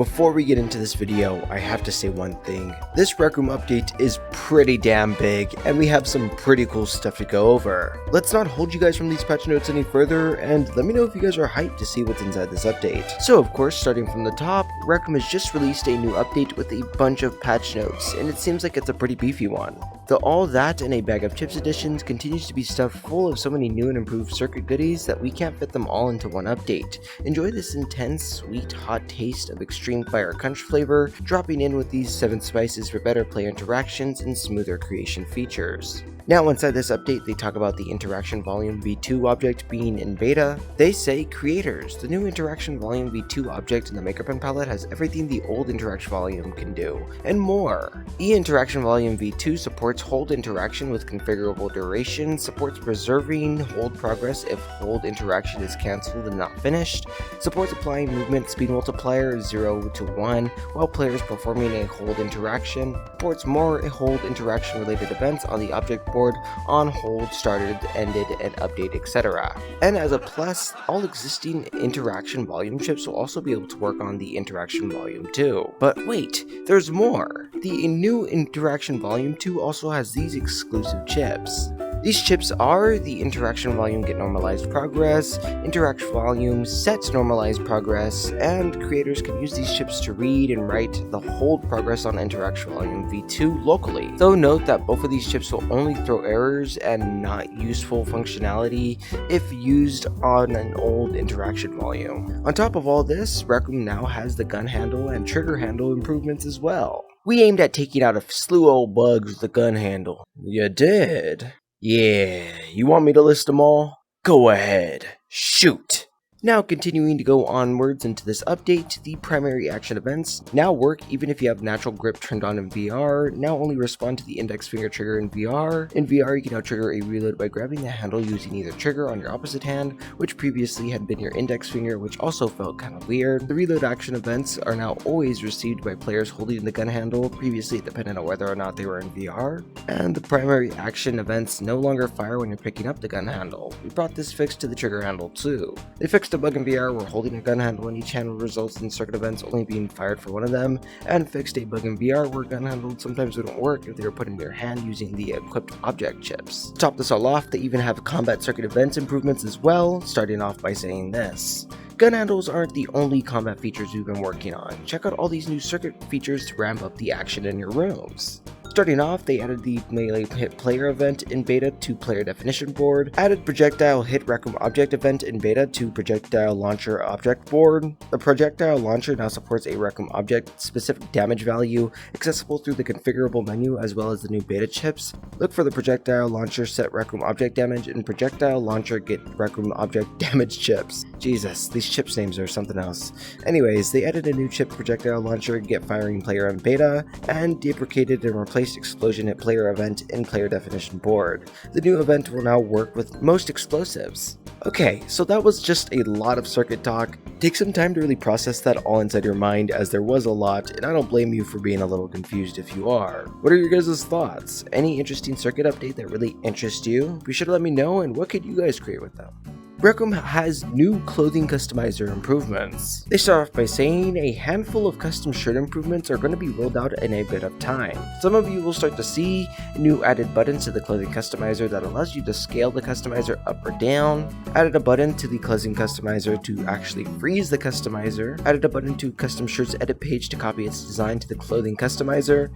Before we get into this video, I have to say one thing. This Rec Room update is pretty damn big, and we have some pretty cool stuff to go over. Let's not hold you guys from these patch notes any further, and let me know if you guys are hyped to see what's inside this update. So of course, starting from the top, Rec Room has just released a new update with a bunch of patch notes, and it seems like it's a pretty beefy one. The All That and a Bag of Chips editions continues to be stuffed full of so many new and improved circuit goodies that we can't fit them all into one update. Enjoy this intense, sweet, hot taste of extreme fire crunch flavor, dropping in with these 7 spices for better player interactions and smoother creation features. Now inside this update, they talk about the Interaction Volume V2 object being in beta. They say, creators, the new Interaction Volume V2 object in the Maker palette has everything the old Interaction Volume can do, and more. Interaction Volume V2 supports hold interaction with configurable duration, supports preserving hold progress if hold interaction is cancelled and not finished, supports applying movement speed multiplier 0 to 1 while players performing a hold interaction, supports more hold interaction related events on the object board on hold, started, ended, and update, etc. And as a plus, all existing Interaction Volume chips will also be able to work on the Interaction Volume 2. But wait, there's more! The new Interaction Volume 2 also has these exclusive chips. These chips are the Interaction Volume Get Normalized Progress, Interaction Volume Set Normalized Progress, and creators can use these chips to read and write the hold progress on Interaction Volume V2 locally. Though note that both of these chips will only throw errors and not useful functionality if used on an old Interaction Volume. On top of all this, Rec Room now has the gun handle and trigger handle improvements as well. We aimed at taking out a slew of old bugs with the gun handle. You did? Yeah, you want me to list them all? Go ahead, shoot! Now continuing to go onwards into this update, the primary action events now work even if you have natural grip turned on in VR, now only respond to the index finger trigger in VR. In VR you can now trigger a reload by grabbing the handle using either trigger on your opposite hand, which previously had been your index finger, which also felt kinda weird. The reload action events are now always received by players holding the gun handle, previously dependent on whether or not they were in VR. And the primary action events no longer fire when you're picking up the gun handle. We brought this fix to the trigger handle too. They fixed a bug in VR where holding a gun handle in each hand results in circuit events only being fired for one of them, and fixed a bug in VR where gun handles sometimes wouldn't work if they were put in your hand using the equipped object chips. To top this all off, they even have combat circuit events improvements as well, starting off by saying this. Gun handles aren't the only combat features we've been working on. Check out all these new circuit features to ramp up the action in your rooms. Starting off, they added the melee hit player event in beta to player definition board, added projectile hit Rec Room object event in beta to projectile launcher object board. The projectile launcher now supports a Rec Room object specific damage value accessible through the configurable menu as well as the new beta chips. Look for the projectile launcher set Rec Room object damage and projectile launcher get Rec Room object damage chips. Jesus, these chips names are something else. Anyways, they added a new chip projectile launcher get firing player in beta and deprecated and replaced explosion hit player event in player definition board. The new event will now work with most explosives. Okay, so that was just a lot of circuit talk. Take some time to really process that all inside your mind, as there was a lot, and I don't blame you for being a little confused if you are. What are your guys' thoughts? Any interesting circuit update that really interests you? Be sure to let me know, and what could you guys create with them? Rec Room has new clothing customizer improvements. They start off by saying a handful of custom shirt improvements are going to be rolled out in a bit of time. Some of you will start to see new added buttons to the clothing customizer that allows you to scale the customizer up or down, added a button to the clothing customizer to actually freeze the customizer, added a button to custom shirts edit page to copy its design to the clothing customizer,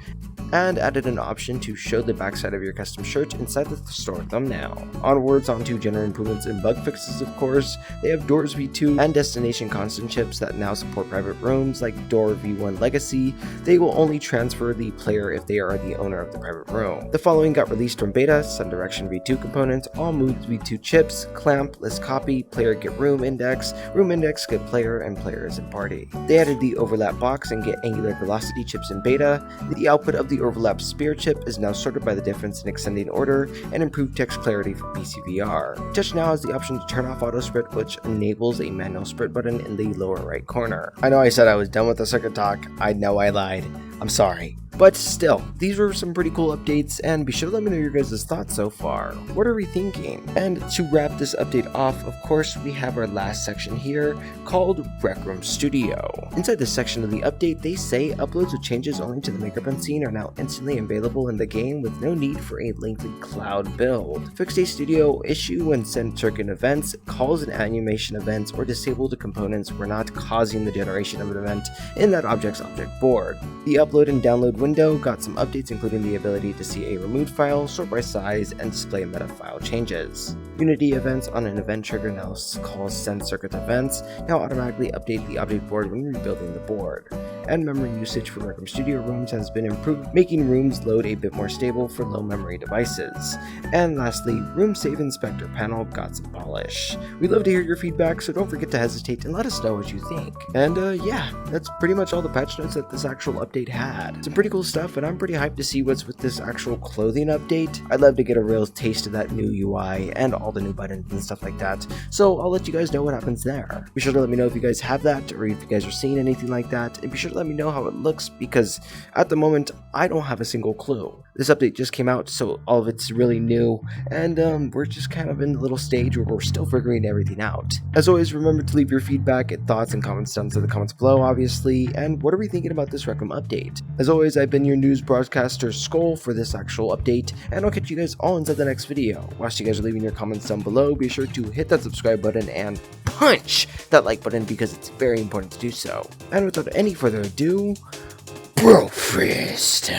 and added an option to show the backside of your custom shirt inside the store thumbnail. Onwards onto general improvements and bug fixes, of course. They have Doors V2 and Destination Constant chips that now support private rooms like Door V1 Legacy. They will only transfer the player if they are the owner of the private room. The following got released from beta: Sun Direction V2 components, All Moods V2 chips, Clamp, List Copy, Player Get Room Index Get Player, and Players in Party. They added the Overlap Box and Get Angular Velocity chips in beta. The output of the Overlap Spear chip is now sorted by the difference in ascending order and improved text clarity for PCVR. Touch now has the option to turn off auto sprint, which enables a manual sprint button in the lower right corner. I know I said I was done with the circuit talk. I know I lied. I'm sorry. But still, these were some pretty cool updates, and be sure to let me know your guys' thoughts so far. What are we thinking? And to wrap this update off, of course, we have our last section here called Rec Room Studio. Inside this section of the update, they say uploads with changes only to the makeup scene are now instantly available in the game with no need for a lengthy cloud build. Fixed a studio issue when sent certain events, calls and animation events, or disabled components were not causing the generation of an event in that object's object board. The upload and download window got some updates, including the ability to see a removed file, sort by size, and display meta file changes. Unity events on an event trigger now called send circuit events now automatically update the object board when rebuilding the board. And memory usage for Rec Room Studio rooms has been improved, making rooms load a bit more stable for low memory devices. And lastly, Room Save Inspector panel got some polish. We'd love to hear your feedback, so don't forget to hesitate and let us know what you think. And yeah, that's pretty much all the patch notes that this actual update had. Some pretty cool stuff, and I'm pretty hyped to see what's with this actual clothing update. I'd love to get a real taste of that new UI and all the new buttons and stuff like that, so I'll let you guys know what happens there. Be sure to let me know if you guys have that, or if you guys are seeing anything like that, and be sure to let me know how it looks, because at the moment I don't have a single clue. This update just came out, so all of it's really new, and we're just kind of in the little stage where we're still figuring everything out. As always, remember to leave your feedback and thoughts and comments down in the comments below, obviously, and what are we thinking about this Rec Room update? As always, I've been your news broadcaster Skull for this actual update, and I'll catch you guys all inside the next video. Whilst you guys are leaving your comments down below, be sure to hit that subscribe button and punch that like button, because it's very important to do so. And without any further ado, Bro Fist!